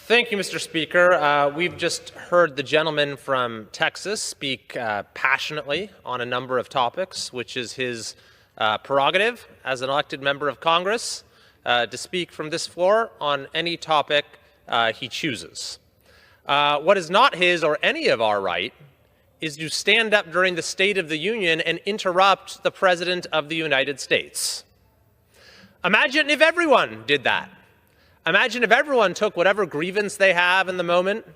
Thank you, Mr. Speaker. We've just heard the gentleman from Texas speak passionately on a number of topics, which is his prerogative as an elected member of Congress to speak from this floor on any topic he chooses. What is not his or any of our right is to stand up during the State of the Union and interrupt the President of the United States. Imagine if everyone did that. Imagine if everyone took whatever grievance they have in the moment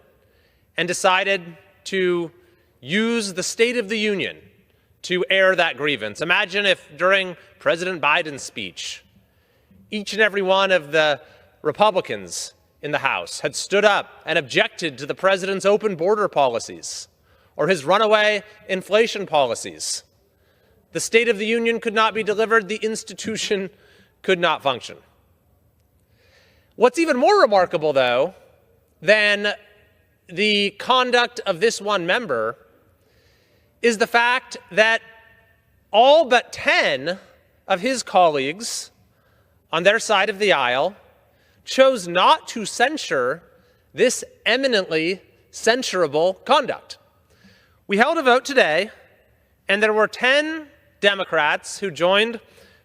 and decided to use the State of the Union to air that grievance. Imagine if during President Biden's speech, each and every one of the Republicans in the House had stood up and objected to the President's open border policies or his runaway inflation policies. The State of the Union could not be delivered. The institution could not function. What's even more remarkable, though, than the conduct of this one member is the fact that all but 10 of his colleagues on their side of the aisle chose not to censure this eminently censurable conduct. We held a vote today, and there were 10 Democrats who joined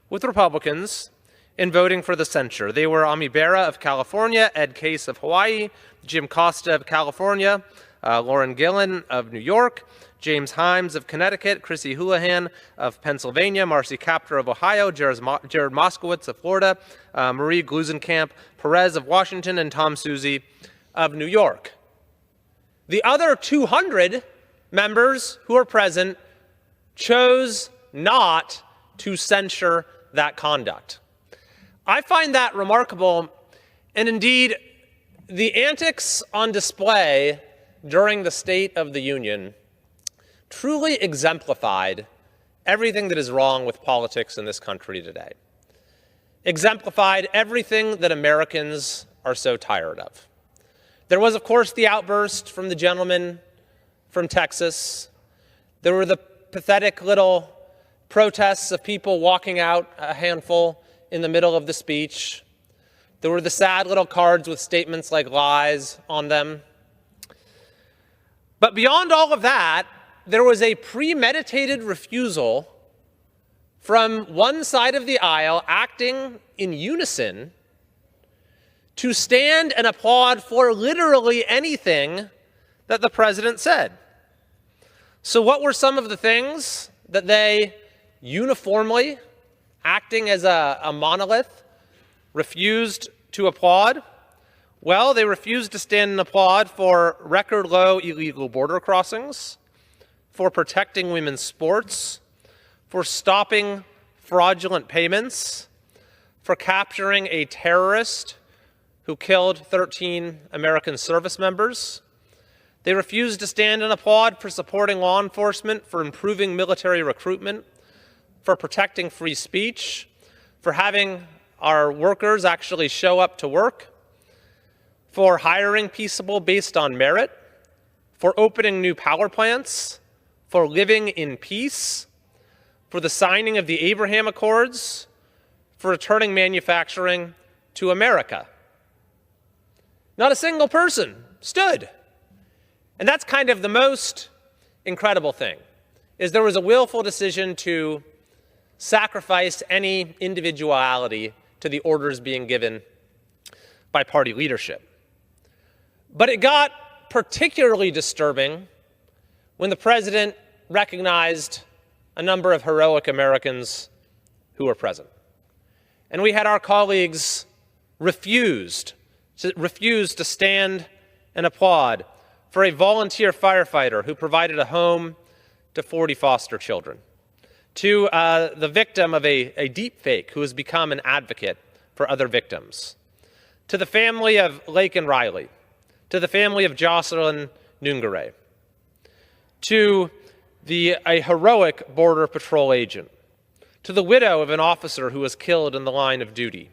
with Republicans in voting for the censure. They were Ami Bera of California, Ed Case of Hawaii, Jim Costa of California, Lauren Gillen of New York, James Himes of Connecticut, Chrissy Houlihan of Pennsylvania, Marcy Kaptur of Ohio, Jared Moskowitz of Florida, Marie Glusenkamp Perez of Washington, and Tom Suzy of New York. The other 200 members who are present chose not to censure that conduct. I find that remarkable, and indeed, the antics on display during the State of the Union truly exemplified everything that is wrong with politics in this country today. Exemplified everything that Americans are so tired of. There was, of course, the outburst from the gentleman from Texas. There were the pathetic little protests of people walking out, a handful, in the middle of the speech. There were the sad little cards with statements like lies on them. But beyond all of that, there was a premeditated refusal from one side of the aisle, acting in unison, to stand and applaud for literally anything that the president said. So what were some of the things that they uniformly, acting as a monolith, refused to applaud? Well, they refused to stand and applaud for record-low illegal border crossings, for protecting women's sports, for stopping fraudulent payments, for capturing a terrorist who killed 13 American service members. They refused to stand and applaud for supporting law enforcement, for improving military recruitment, for protecting free speech, for having our workers actually show up to work, for hiring peaceable based on merit, for opening new power plants, for living in peace, for the signing of the Abraham Accords, for returning manufacturing to America. Not a single person stood. And that's kind of the most incredible thing, is there was a willful decision to sacrifice any individuality to the orders being given by party leadership. But it got particularly disturbing when the president recognized a number of heroic Americans who were present. And we had our colleagues refuse to stand and applaud for a volunteer firefighter who provided a home to 40 foster children, to the victim of a deep fake who has become an advocate for other victims, to the family of Lake and Riley, to the family of Jocelyn Nungare, to a heroic Border Patrol agent, to the widow of an officer who was killed in the line of duty,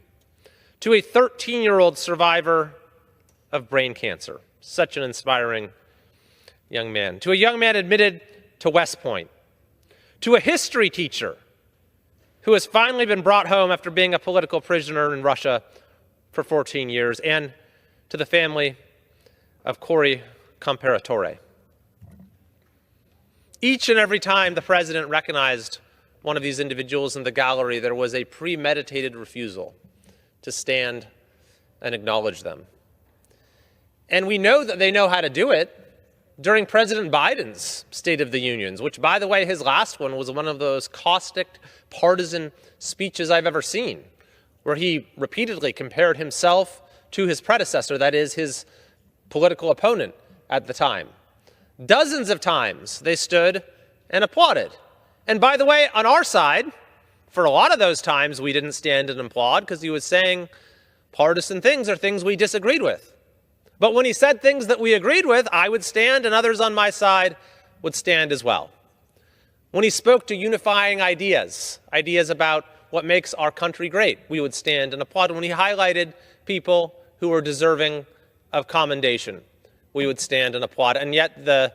to a 13-year-old survivor of brain cancer, such an inspiring young man, to a young man admitted to West Point, to a history teacher who has finally been brought home after being a political prisoner in Russia for 14 years, and to the family of Cori Comparatore. Each and every time the president recognized one of these individuals in the gallery, there was a premeditated refusal to stand and acknowledge them. And we know that they know how to do it during President Biden's State of the Unions, which, by the way, his last one was one of those caustic, partisan speeches I've ever seen, where he repeatedly compared himself to his predecessor, that is, his political opponent at the time. Dozens of times they stood and applauded. And by the way, on our side, for a lot of those times, we didn't stand and applaud because he was saying partisan things or things we disagreed with. But when he said things that we agreed with, I would stand and others on my side would stand as well. When he spoke to unifying ideas about what makes our country great, we would stand and applaud. When he highlighted people who were deserving of commendation, we would stand and applaud. And yet the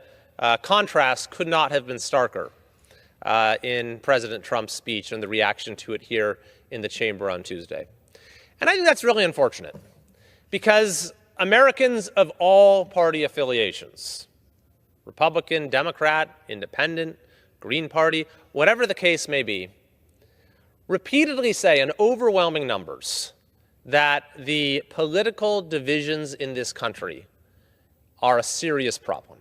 contrast could not have been starker in President Trump's speech and the reaction to it here in the chamber on Tuesday. And I think that's really unfortunate because Americans of all party affiliations, Republican, Democrat, Independent, Green Party, whatever the case may be, repeatedly say in overwhelming numbers that the political divisions in this country are a serious problem.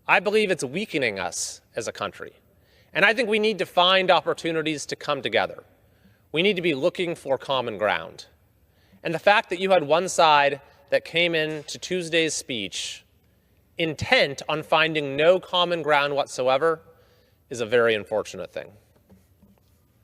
I believe it's weakening us as a country. And I think we need to find opportunities to come together. We need to be looking for common ground. And the fact that you had one side that came into Tuesday's speech intent on finding no common ground whatsoever is a very unfortunate thing.